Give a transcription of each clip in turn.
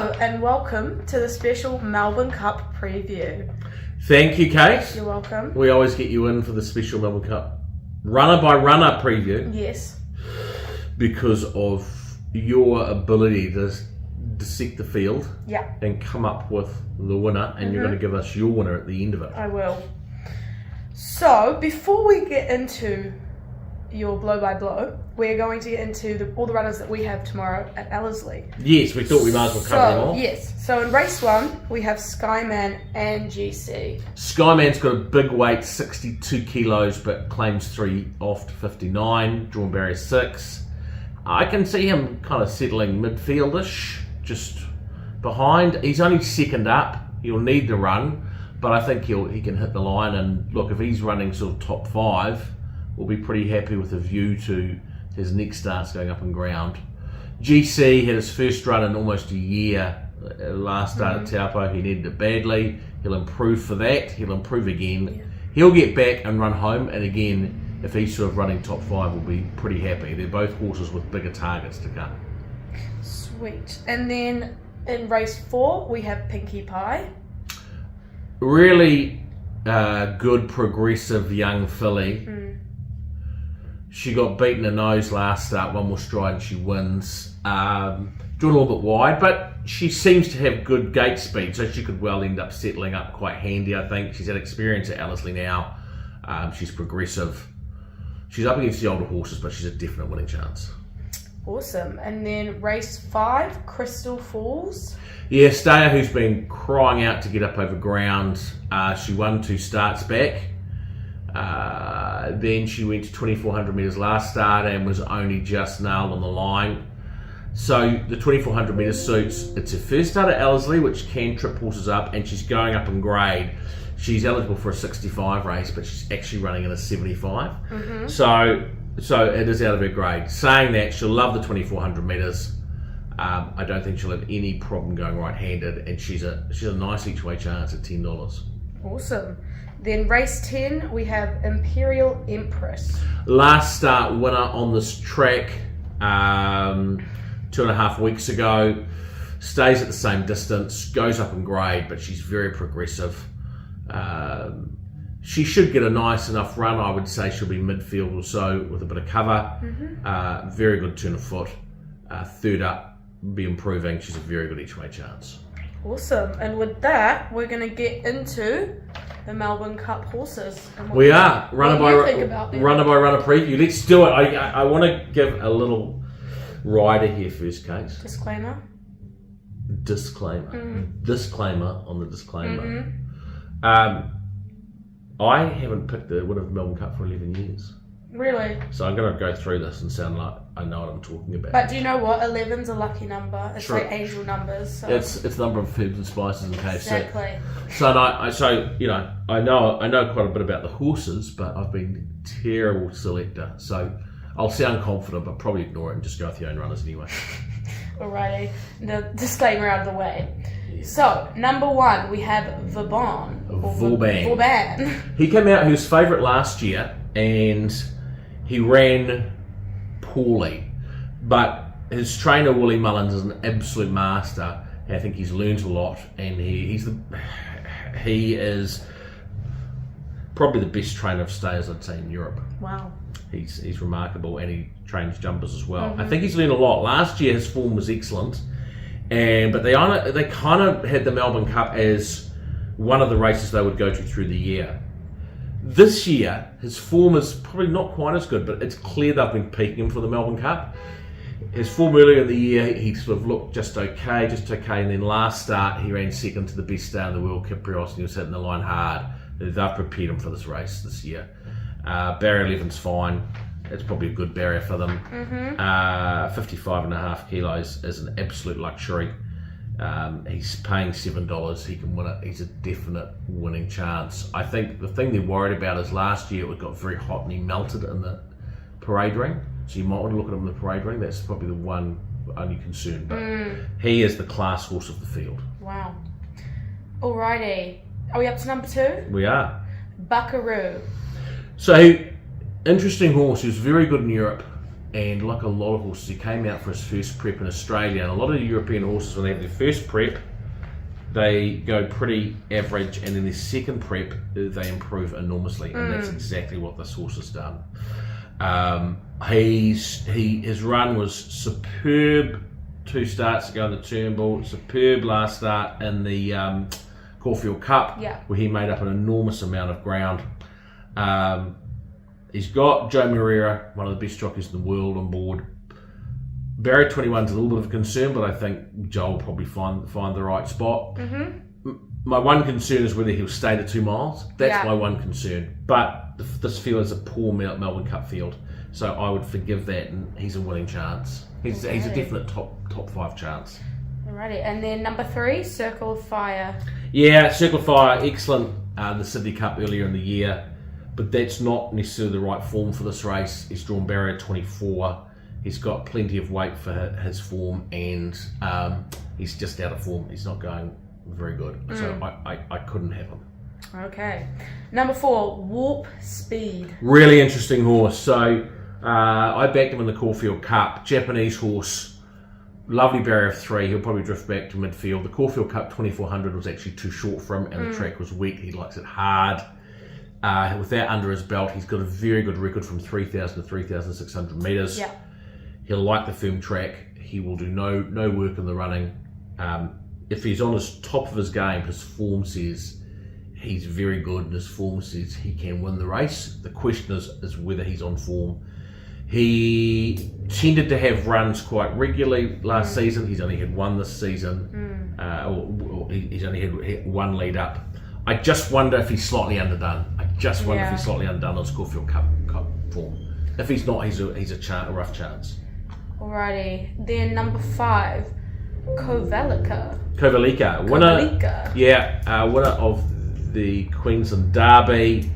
Hello and welcome to the special Melbourne Cup preview. Thank you, Kate. You're welcome. We always get you in for the special Melbourne Cup runner by runner preview. Yes. Because of your ability to dissect the field and come up with the winner, and you're going to give us your winner at the end of it. I will. So, before we get into your blow by blow, we're going to get into all the runners that we have tomorrow at Ellerslie. Yes, we thought we might as well cover them all. Yes, so in race 1, we have Skyman and GC. Skyman's got a big weight, 62 kilos, but claims 3 off to 59, drawn barrier 6. I can see him kind of settling midfieldish, just behind. He's only second up. He'll need to run, but I think he can hit the line. And look, if he's running sort of top 5, we'll be pretty happy with a view to his next starts going up and ground. GC had his first run in almost a year. Last start at Taupo, he needed it badly. He'll improve for that. He'll improve again. Yeah. He'll get back and run home. And again, if he's sort of running top 5, we'll be pretty happy. They're both horses with bigger targets to come. Sweet. And then in race 4, we have Pinkie Pie. Really good, progressive young filly. She got beaten in nose last start, one more stride and she wins. Drawn a little bit wide, but she seems to have good gate speed, so she could well end up settling up quite handy, I think. She's had experience at Ellerslie now. She's progressive. She's up against the older horses, but she's a definite winning chance. Awesome. And then race 5, Crystal Falls. Yeah, Stayer, who's been crying out to get up over ground. She won 2 starts back. Then she went to 2,400 metres last start and was only just nailed on the line. So the 2,400 metres suits. It's her first start at Ellerslie, which can trip horses up, and she's going up in grade. She's eligible for a 65 race, but she's actually running in a 75. So it is out of her grade. Saying that, she'll love the 2,400 metres. I don't think she'll have any problem going right-handed, and she's a nice each-way chance at $10. Awesome. Then race 10, we have Imperial Empress. Last start winner on this track 2.5 weeks ago. Stays at the same distance, goes up in grade, but she's very progressive. She should get a nice enough run. I would say she'll be midfield or so with a bit of cover. Very good turn of foot. Third up, be improving. She's a very good each-way chance. Awesome. And with that, we're going to get into the Melbourne Cup horses. We are. Runner by runner preview. Let's do it. I want to give a little rider here first, Kate. Disclaimer. Disclaimer on the disclaimer. I haven't picked the winner of the Melbourne Cup for 11 years. Really? So I'm going to go through this and sound like I know what I'm talking about. But do you know what? 11's a lucky number. It's like angel numbers. So. It's the number of herbs and spices in KFC. Exactly. So I know quite a bit about the horses, but I've been a terrible selector. So I'll sound confident, but probably ignore it and just go with your own runners anyway. Alrighty, the disclaimer out of the way. Yeah. So, number 1, we have Vauban. He came out, he was favourite last year, and he ran poorly. But his trainer, Willie Mullins, is an absolute master. I think he's learned a lot, and he is probably the best trainer of stayers I'd say in Europe. Wow. He's remarkable, and he trains jumpers as well. I think he's learned a lot. Last year his form was excellent, but they kind of had the Melbourne Cup as one of the races they would go to through the year. This year his form is probably not quite as good, but it's clear they've been peaking him for the Melbourne Cup. His form earlier in the year, he sort of looked just okay, and then last start he ran second to the best star in the world, Kiprios, and he was hitting the line hard. They've prepared him for this race this year. Barrier 11's fine. It's probably a good barrier for them. 55.5 kilos is an absolute luxury. He's paying $7. He can win it. He's a definite winning chance. I think the thing they're worried about is last year it got very hot and he melted in the parade ring. So you might want to look at him in the parade ring. That's probably the one only concern. But he is the class horse of the field. Wow. Alrighty. Are we up to number 2? We are. Buckaroo. So, interesting horse. He was very good in Europe. And like a lot of horses, he came out for his first prep in Australia, and a lot of the European horses, when they have their first prep, they go pretty average, and in their second prep, they improve enormously, and that's exactly what this horse has done. His run was superb 2 starts ago in the Turnbull, superb last start in the Caulfield Cup, where he made up an enormous amount of ground. He's got Joe Moreira, one of the best jockeys in the world, on board. Barrier 21's a little bit of a concern, but I think Joe will probably find the right spot. My one concern is whether he'll stay to 2 miles. That's my one concern. But this field is a poor Melbourne Cup field, so I would forgive that, and he's a winning chance. He's a definite top 5 chance. Alrighty, and then number 3, Circle of Fire. Yeah, Circle of Fire, excellent. The Sydney Cup earlier in the year, but that's not necessarily the right form for this race. He's drawn barrier 24. He's got plenty of weight for his form, and he's just out of form. He's not going very good, so I couldn't have him. Okay. Number 4, Warp Speed. Really interesting horse. So I backed him in the Caulfield Cup. Japanese horse, lovely barrier of 3. He'll probably drift back to midfield. The Caulfield Cup 2400 was actually too short for him, and the track was wet. He likes it hard. With that under his belt, he's got a very good record from 3,000 to 3,600 metres. Yeah. He'll like the firm track. He will do no work in the running. If he's on his top of his game, his form says he's very good, and his form says he can win the race. The question is whether he's on form. He tended to have runs quite regularly last season. He's only had 1 this season. He's only had 1 lead up. I just wonder if he's slightly underdone. If he's slightly underdone on his Caulfield Cup form. If he's not, he's a rough chance. Alrighty, then number 5, Kovalika. Winner. Yeah, winner of the Queensland Derby.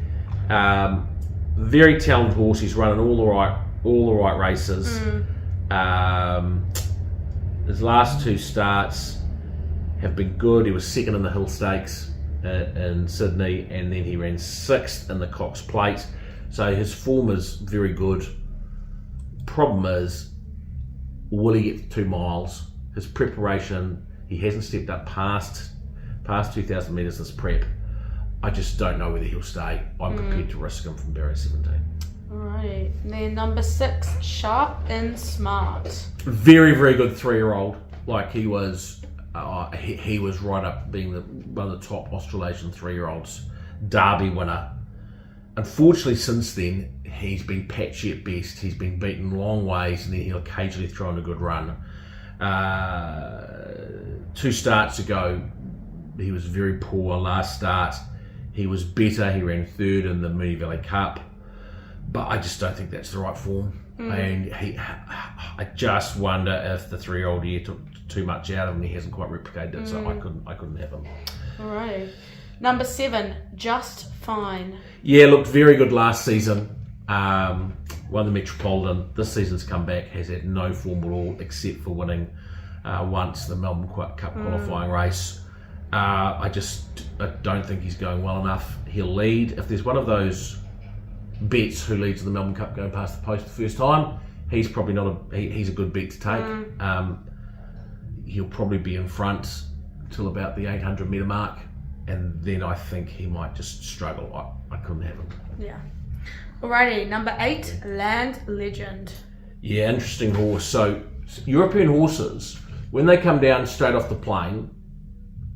Very talented horse. He's running all the right races. His last 2 starts have been good. He was second in the Hill Stakes in Sydney, and then he ran 6th in the Cox Plate. So his form is very good. Problem is, will he get to 2 miles? His preparation, he hasn't stepped up past 2,000 metres this prep. I just don't know whether he'll stay. I'm prepared to risk him from barrier 17. Alright, then number 6, Sharp and Smart. Very, very good 3-year-old. Like he was right up being one of the top Australasian 3-year-olds. Derby winner. Unfortunately, since then, he's been patchy at best. He's been beaten long ways, and then he'll occasionally throw in a good run. 2 starts ago, he was very poor. Last start, he was better. He ran 3rd in the Moonee Valley Cup, but I just don't think that's the right form. And I just wonder if the 3-year-old year took too much out of him. He hasn't quite replicated it, so I couldn't have him. Alright. Number 7, Just Fine. Yeah, looked very good last season. Won the Metropolitan. This season's come back, has had no form at all except for winning once the Melbourne Cup qualifying race. I don't think he's going well enough. He'll lead. If there's one of those bets who leads the Melbourne Cup going past the post the first time, he's probably not he's a good bet to take. He'll probably be in front till about the 800 metre mark, and then I think he might just struggle. I couldn't have him. Yeah. Alrighty, number 8, Land Legend. Yeah, interesting horse. So European horses, when they come down straight off the plane,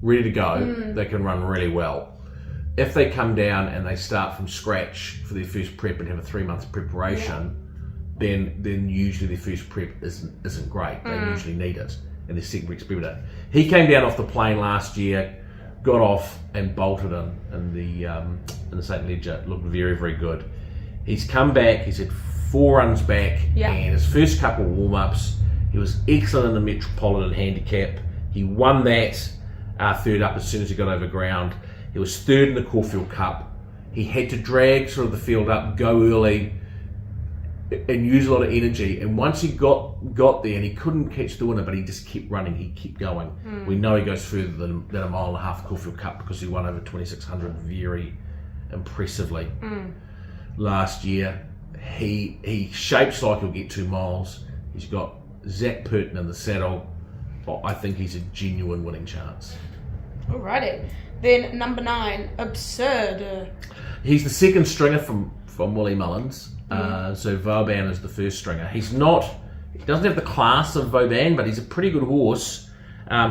ready to go, they can run really well. If they come down and they start from scratch for their first prep and have a 3-month preparation, then usually their first prep isn't great. They usually need it, and their second prep's better. He came down off the plane last year, got off and bolted in the St. Ledger. Looked very, very good. He's come back. He's had 4 runs back, and his first couple of warm-ups, he was excellent in the Metropolitan Handicap. He won that 3rd up as soon as he got over ground. He was 3rd in the Caulfield Cup. He had to drag sort of the field up, go early, and use a lot of energy. And once he got there, and he couldn't catch the winner, but he just kept running. He kept going. We know he goes further than a mile and a half Caulfield Cup because he won over 2,600 very impressively last year. He shapes like he'll get 2 miles. He's got Zach Purton in the saddle. I think he's a genuine winning chance. Alrighty. Then number 9, Absurd. He's the second stringer from Willie Mullins. So Vauban is the first stringer. He doesn't have the class of Vauban, but he's a pretty good horse.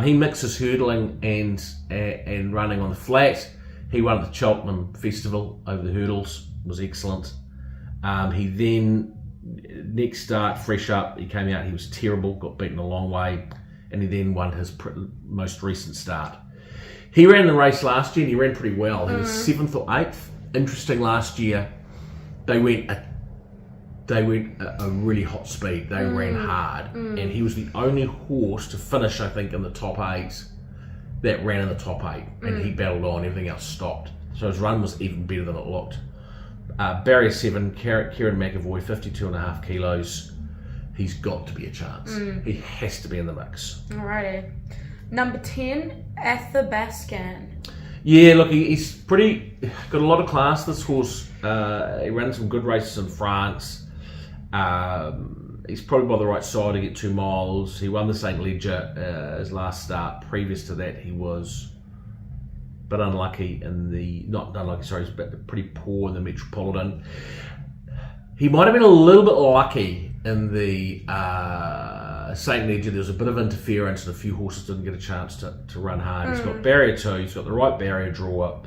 He mixes hurdling and running on the flat. He won at the Cheltenham Festival over the hurdles. Was excellent. He then, next start, fresh up, he came out, he was terrible, got beaten a long way, and he then won his most recent start. He ran the race last year and he ran pretty well. He was 7th or 8th. Interesting, last year they went a really hot speed. They ran hard, and he was the only horse to finish, I think, in the top 8 that ran in the top 8, and he battled on. Everything else stopped, so his run was even better than it looked. Barrier 7, Kieran McAvoy, 52.5 kilos. He's got to be a chance. He has to be in the mix. Alrighty. Number 10, Athabascan. Yeah, look, he's got a lot of class, this horse. He ran some good races in France. He's probably by the right side to get 2 miles. He won the St. Leger his last start. Previous to that, he was a bit unlucky but pretty poor in the Metropolitan. He might have been a little bit lucky in the St. Leger. There was a bit of interference and a few horses didn't get a chance to run hard. He's got barrier 2, he's got the right barrier draw up.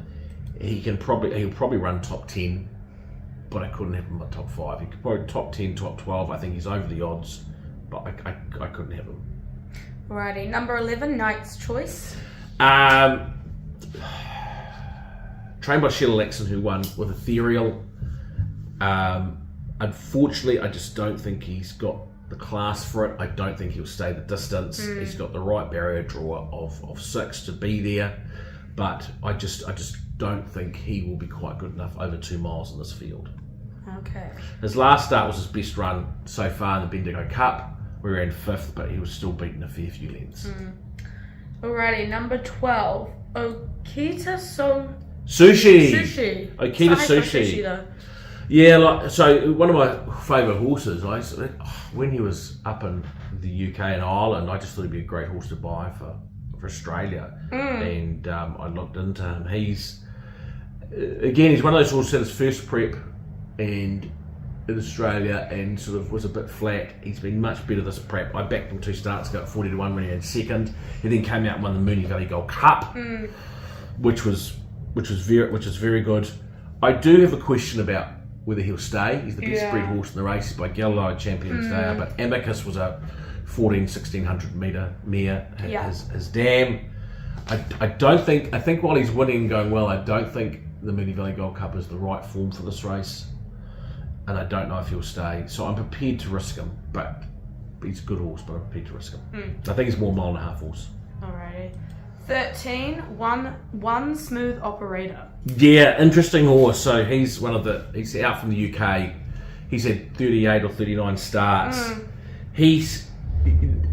He'll probably run top 10, but I couldn't have him in top 5. He could probably top 10, top 12. I think he's over the odds, but I couldn't have him. Alrighty, number 11, Knight's Choice. Trained by Sheila Laxon, who won with Ethereal. Unfortunately, I just don't think he's got the class for it. I don't think he'll stay the distance. He's got the right barrier draw of 6 to be there, but I just don't think he will be quite good enough over 2 miles in this field. Okay. His last start was his best run so far in the Bendigo Cup. We ran 5th, but he was still beaten a fair few lengths. Alrighty, number 12, Okita Sushi. Okita Sushi. Though. Yeah, so one of my favourite horses, when he was up in the UK and Ireland, I just thought he'd be a great horse to buy for Australia. And I looked into him. He's one of those horses that his first prep and in Australia and sort of was a bit flat. He's been much better this prep. I backed him 2 starts ago at 40-1 when he had second. He then came out and won the Moonee Valley Gold Cup, which was very good. I do have a question about whether he'll stay. He's the best bred horse in the race by Galileo Champions Day, but Amicus was a 1600 metre mare, his dam. I think while he's winning and going well, I don't think the Moonee Valley Gold Cup is the right form for this race, and I don't know if he'll stay. So I'm prepared to risk him, but he's a good horse, but I'm prepared to risk him. I think he's more 1.5 mile horse. Alrighty. 13, one Smooth Operator. Yeah, interesting horse. So he's out from the UK. He's had 38 or 39 starts. He's,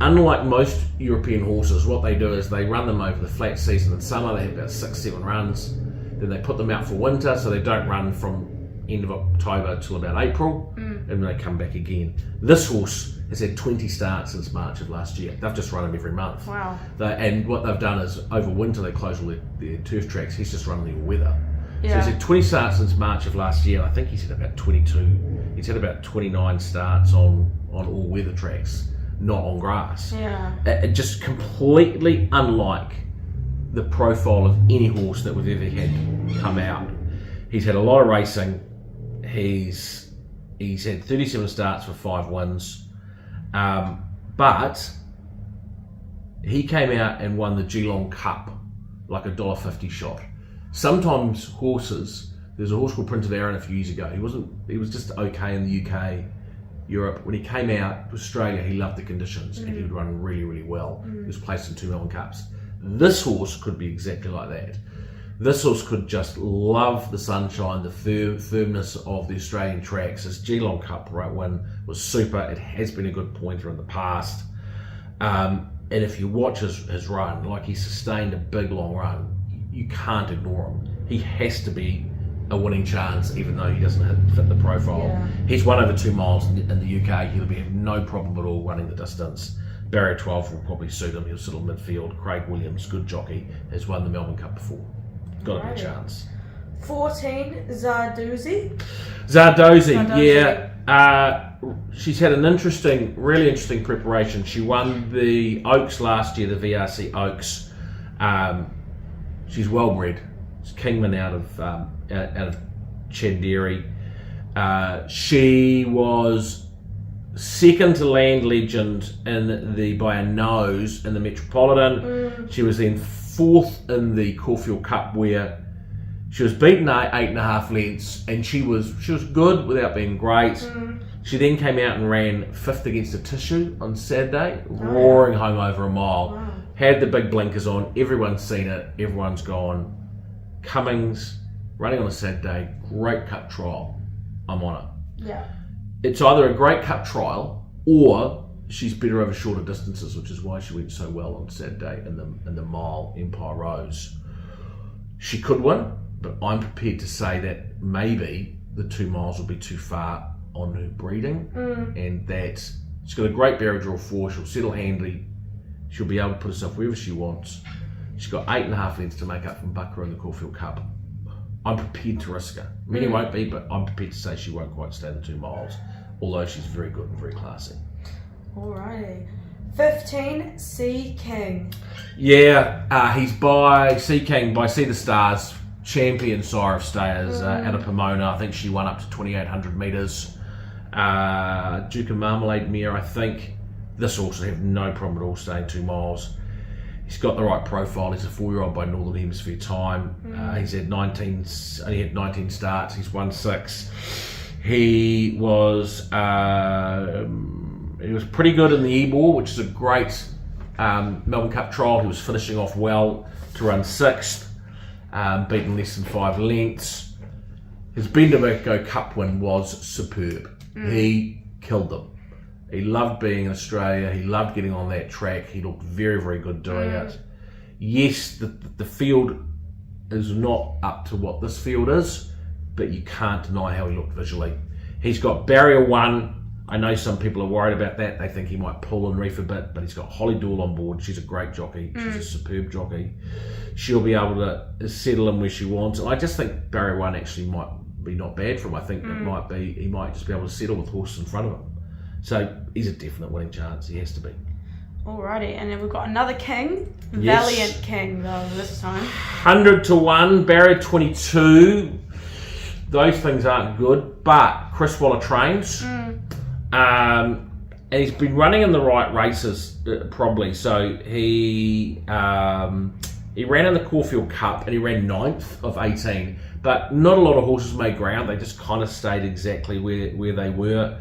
unlike most European horses, what they do is they run them over the flat season in summer. They have about 6-7 runs. Then they put them out for winter, so they don't run from end of October till about April, and then they come back again. This horse has had 20 starts since March of last year. They've just run him every month. Wow. And what they've done is over winter they close all their turf tracks. He's just running the weather. Yeah. So he's had 20 starts since March of last year. I think he's had about 22. He's had about 29 starts on all weather tracks, not on grass. Yeah. Just completely unlike the profile of any horse that we've ever had come out. He's had a lot of racing. He's had 37 starts for 5 wins, but he came out and won the Geelong Cup like $1.50 shot. Sometimes horses, there's a horse called Prince of Arran a few years ago. He was just okay in the UK, Europe. When he came out to Australia, he loved the conditions and he would run really, really well. He was placed in 2 Melbourne Cups. This horse could be exactly like that. This horse could just love the sunshine, the firmness of the Australian tracks. His Geelong Cup win was super. It has been a good pointer in the past. And if you watch his run, like he sustained a big long run, you can't ignore him. He has to be a winning chance, even though he doesn't fit the profile. Yeah. He's won over 2 miles in the UK. He'll have no problem at all running the distance. Barrier 12 will probably suit him. He'll sit on midfield. Craig Williams, good jockey, has won the Melbourne Cup before. Got a good chance. 14, Zardozi. Zardozi, yeah. She's had an really interesting preparation. She won the Oaks last year, the VRC Oaks. She's well bred. She's Kingman out of Chanderi. She was second to Land Legend by a nose in the Metropolitan. She was then fourth in the Caulfield Cup, where she was beaten 8.5 lengths, and she was good without being great. She then came out and ran 5th against a Tissue on Saturday, roaring home over a mile. Wow. Had the big blinkers on. Everyone's seen it. Everyone's gone. Cummings running on a Saturday, great cup trial. I'm on it. Yeah. It's either a great cup trial or she's better over shorter distances, which is why she went so well on Saturday in the mile Empire Rose. She could win, but I'm prepared to say that maybe the 2 miles will be too far on her breeding, and that she's got a great barrier draw 4. She'll settle handily. She'll be able to put herself wherever she wants. She's got 8.5 lengths to make up from Bucker in the Caulfield Cup. I'm prepared to risk her. Many won't be, but I'm prepared to say she won't quite stay the 2 miles, although she's very good and very classy. Alrighty. 15, Sea King. Yeah, he's by Sea King, by Sea the Stars, champion sire of stayers out of Pomona. I think she won up to 2,800 metres. Duke and Marmalade mare, I think. This also have no problem at all staying 2 miles. He's got the right profile. He's a 4-year-old by Northern Hemisphere time. He's had only had 19 starts. He's won 6. He was pretty good in the Ebor, which is a great Melbourne Cup trial. He was finishing off well to run 6th, beaten less than 5 lengths. His Bendigo Cup win was superb. He killed them. He loved being in Australia. He loved getting on that track. He looked very, very good doing it. Yes, the field is not up to what this field is, but you can't deny how he looked visually. He's got barrier 1. I know some people are worried about that. They think he might pull and reef a bit, but he's got Holly Dool on board. She's a great jockey. She's a superb jockey. She'll be able to settle in where she wants. And I just think barrier 1 actually might be not bad for him. I think he might just be able to settle with horses in front of him. So he's a definite winning chance. He has to be. Alrighty, and then we've got another king. Yes. Valiant King, though, this time. 100 to 1, barrier 22. Those things aren't good, but Chris Waller trains. And he's been running in the right races, probably. So he ran in the Caulfield Cup and he ran 9th of 18. But not a lot of horses made ground. They just kind of stayed exactly where they were.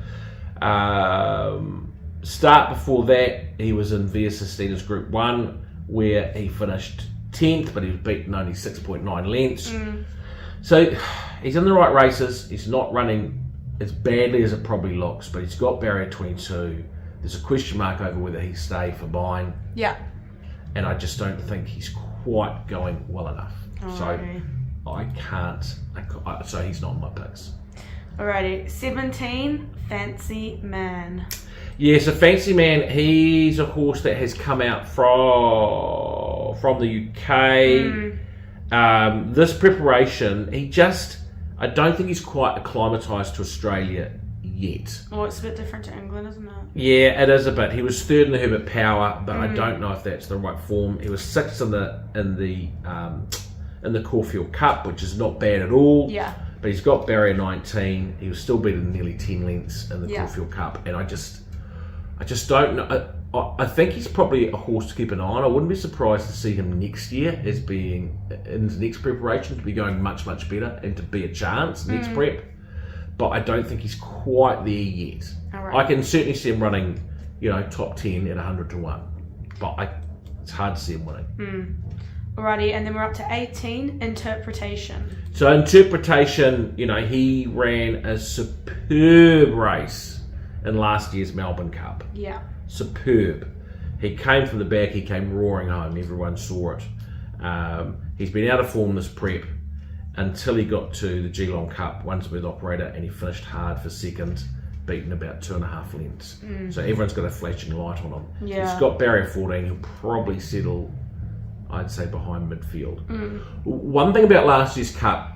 Start before that, he was in Via Sistina's Group 1, where he finished 10th, but he was beaten only 6.9 lengths. So he's in the right races. He's not running as badly as it probably looks, but he's got barrier 22. There's a question mark over whether he stay for buying. Yeah. And I just don't think he's quite going well enough. So I can't. So he's not in my picks. Alrighty, 17, Fancy Man. Yeah, so Fancy Man, he's a horse that has come out from the UK. This preparation, I don't think he's quite acclimatised to Australia yet. Well, it's a bit different to England, isn't it? Yeah, it is a bit. He was 3rd in the Herbert Power, but I don't know if that's the right form. He was 6th in the Caulfield Cup, which is not bad at all. Yeah. But he's got barrier 19. He was still beaten nearly 10 lengths in the Caulfield Cup, and I just don't know. I think he's probably a horse to keep an eye on. I wouldn't be surprised to see him next year as being in his next preparation to be going much, much better and to be a chance next prep. But I don't think he's quite there yet. Right. I can certainly see him running, top 10 at 100 to 1. But it's hard to see him winning. Alrighty, and then we're up to 18, Interpretation. So Interpretation, he ran a superb race in last year's Melbourne Cup. Yeah. Superb. He came from the back, he came roaring home, everyone saw it. He's been out of form this prep, until he got to the Geelong Cup, one smooth operator, and he finished hard for second, beaten about 2.5 lengths. So everyone's got a flashing light on him. Yeah. He's got barrier 14. He'll probably settle, I'd say, behind midfield. One thing about last year's Cup,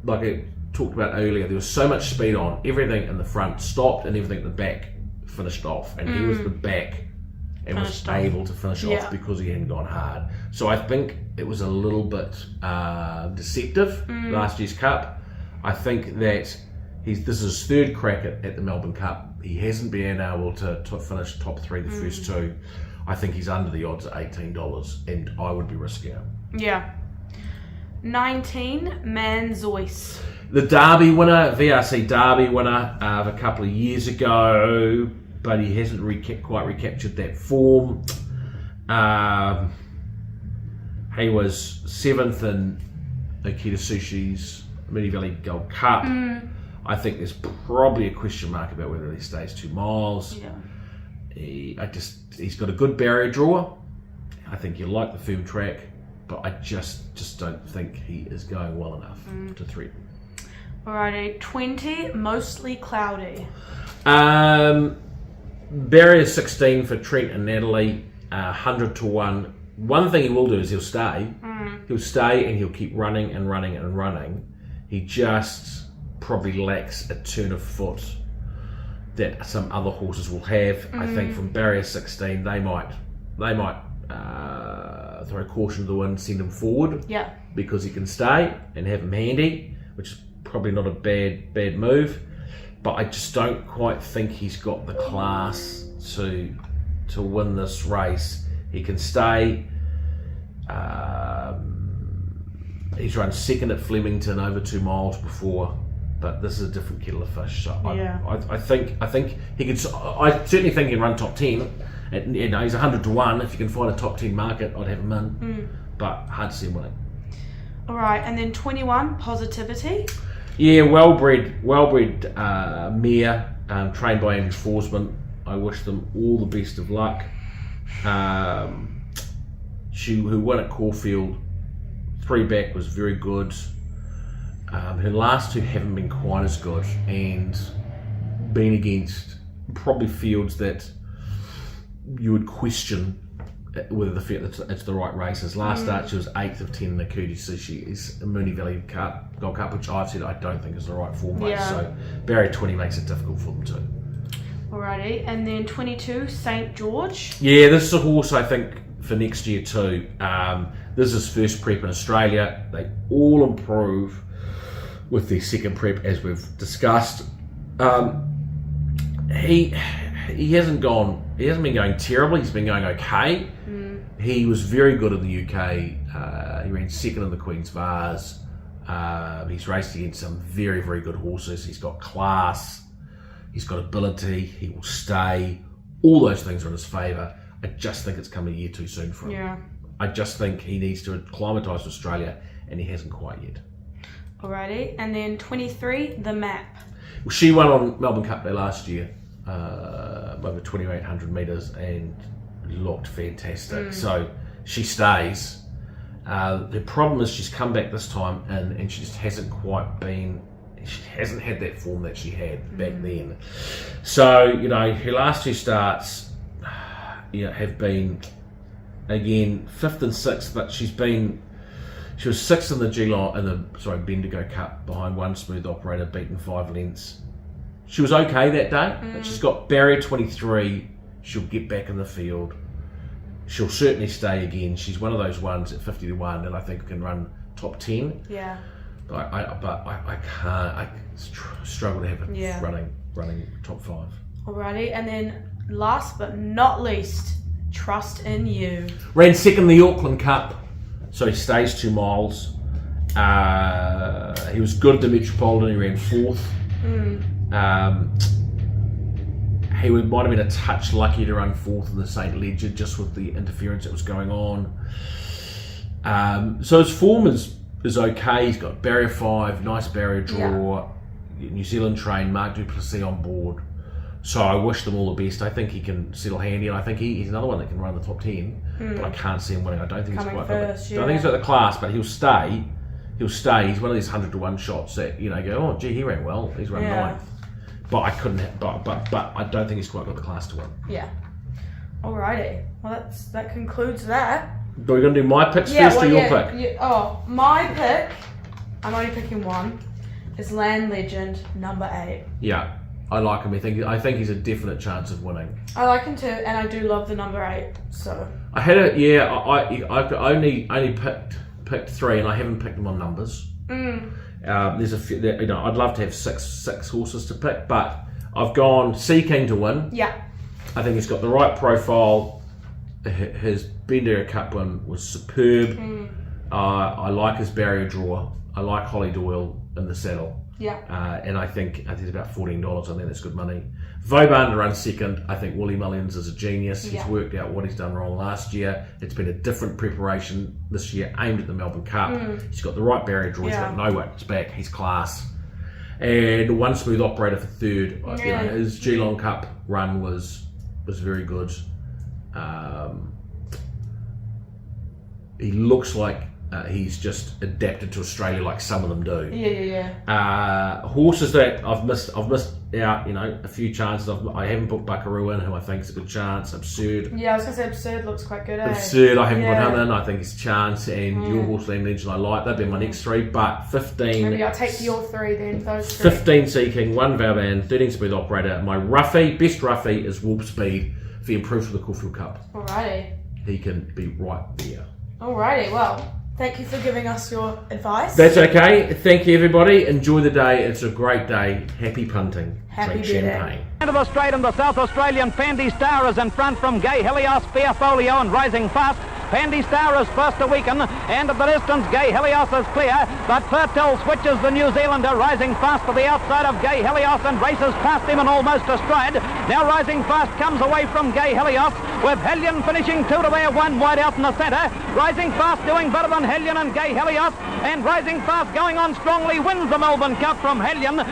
like I talked about earlier, there was so much speed on. Everything in the front stopped and everything in the back finished off. And he was the back and was able to finish off because he hadn't gone hard. So I think it was a little bit deceptive, last year's Cup. I think that this is his third crack at the Melbourne Cup. He hasn't been able to finish top 3 the first 2. I think he's under the odds at $18, and I would be risking him. Yeah. 19, Manzoice. The Derby winner, VRC Derby winner of a couple of years ago, but he hasn't quite recaptured that form. He was 7th in Akita Sushi's Moonee Valley Gold Cup. I think there's probably a question mark about whether he stays 2 miles. Yeah. He's got a good barrier drawer. I think you like the firm track, but I just don't think he is going well enough to threaten. Alrighty, 20, Mostly Cloudy. Barrier 16 for Trent and Natalie, 100 to 1. One thing he will do is he'll stay. He'll stay and he'll keep running and running and running. He just probably lacks a turn of foot that some other horses will have. I think from barrier 16 they might throw caution to the wind, send him forward, because he can stay and have him handy, which is probably not a bad move. But I just don't quite think he's got the class to win this race. He can stay. He's run second at Flemington over 2 miles before, but this is a different kettle of fish. So I think he could. I certainly think he can run top 10. And, he's 100 to 1. If you can find a top 10 market, I'd have him in. But hard to see him winning. All right, and then 21, Positivity. Yeah, well-bred mare, trained by Andrew Forsman. I wish them all the best of luck. Who won at Caulfield, 3 back, was very good. Her last 2 haven't been quite as good, and been against probably fields that you would question whether the fact that it's the right races. Last start she was 8th of 10 in the Akita Sushi's Moonee Valley Gold Cup, which I've said I don't think is the right form race. So barrier 20 makes it difficult for them too. Alrighty, and then 22, St. George. Yeah, this is a horse I think for next year too. This is his first prep in Australia. They all improve with their second prep, as we've discussed. He hasn't been going terribly. He's been going okay. He was very good in the UK. He ran second in the Queen's Vase. He's raced against some very, very good horses. He's got class. He's got ability. He will stay. All those things are in his favour. I just think it's come a year too soon for him. Yeah. I just think he needs to acclimatise to Australia, and he hasn't quite yet. Alrighty, and then 23, The Map. Well, she won on Melbourne Cup Day last year, over 2,800 metres, and looked fantastic. So she stays. The problem is she's come back this time, and she just hasn't quite been. She hasn't had that form that she had back then. So her last 2 starts, have been again 5th and 6th, but she was 6th in the Bendigo Cup behind One Smooth Operator, beaten 5 lengths. She was okay that day, but she's got barrier 23. She'll get back in the field. She'll certainly stay again. She's one of those ones at 50 to 1, and I think can run top 10. Yeah. But I can't. I struggle to have it running top 5. Alrighty, and then last but not least, Trust in You. Ran second in the Auckland Cup, so he stays 2 miles. He was good at the Metropolitan. He ran 4th. He might have been a touch lucky to run 4th in the St. Ledger, just with the interference that was going on. So his form is okay. He's got barrier 5, nice barrier draw, New Zealand trained, Mark Duplessis on board. So I wish them all the best. I think he can settle handy, and I think he's another one that can run the top 10. But I can't see him winning. I don't think he's quite got the class, but he'll stay. he'll stay. He's one of these 100-to-1 shots that, you know, go, oh, gee, he ran well. He's run ninth. But I couldn't, but I don't think he's quite got the class to win. Yeah. Alrighty. Well, that concludes that. Are we going to do my picks first or your pick? My pick, I'm only picking one, is Land Legend number 8. Yeah, I like him. I think he's a definite chance of winning. I like him too, and I do love the number 8, so. I had it, yeah, I've only picked 3, and I haven't picked them on numbers. There's a few, you know, I'd love to have six horses to pick, but I've gone Sea King to win. Yeah. I think he's got the right profile. His Bendera Cup win was superb. I like his barrier draw. I like Holly Doyle in the saddle. Yeah. And I think it's about $14. I think that's good money. Vauban to run second. I think Willie Mullins is a genius. He's worked out what he's done wrong last year. It's been a different preparation this year, aimed at the Melbourne Cup. He's got the right barrier draw. He's got no whacks back. He's class. And One Smooth Operator for third. You know, his Geelong Cup run was very good. He looks like he's just adapted to Australia like some of them do. Yeah. Horses that I've missed out, you know, a few chances. I haven't put Buckaroo in, who I think is a good chance. Absurd. Yeah, I was going to say Absurd looks quite good, Absurd, I haven't put him in. I think he's a chance. And your horse, Land Legend, I like. That'd be my next 3. But 15... Maybe I'll take your 3 then, those 3. 15 Sea King, 1 Vauban, 13 Smooth Operator. My roughie, best roughie, is Warp Speed if he improves for the Caulfield Cup. Alrighty. He can be right there. Alrighty, well, thank you for giving us your advice. That's okay. Thank you, everybody. Enjoy the day. It's a great day. Happy punting. Happy Drink day. champagne. Into the straight, and the South Australian Pandy Star is in front from Gay Helios, Fair Folio, and Rising Fast. Pandy Star is first to weaken, and at the distance Gay Helios is clear, but Fertel switches the New Zealander, Rising Fast to the outside of Gay Helios and races past him and almost astride. Now Rising Fast comes away from Gay Helios, with Hellion finishing 2 to there, 1 wide out in the centre. Rising Fast doing better than Hellion and Gay Helios, and Rising Fast going on strongly wins the Melbourne Cup from Hellion.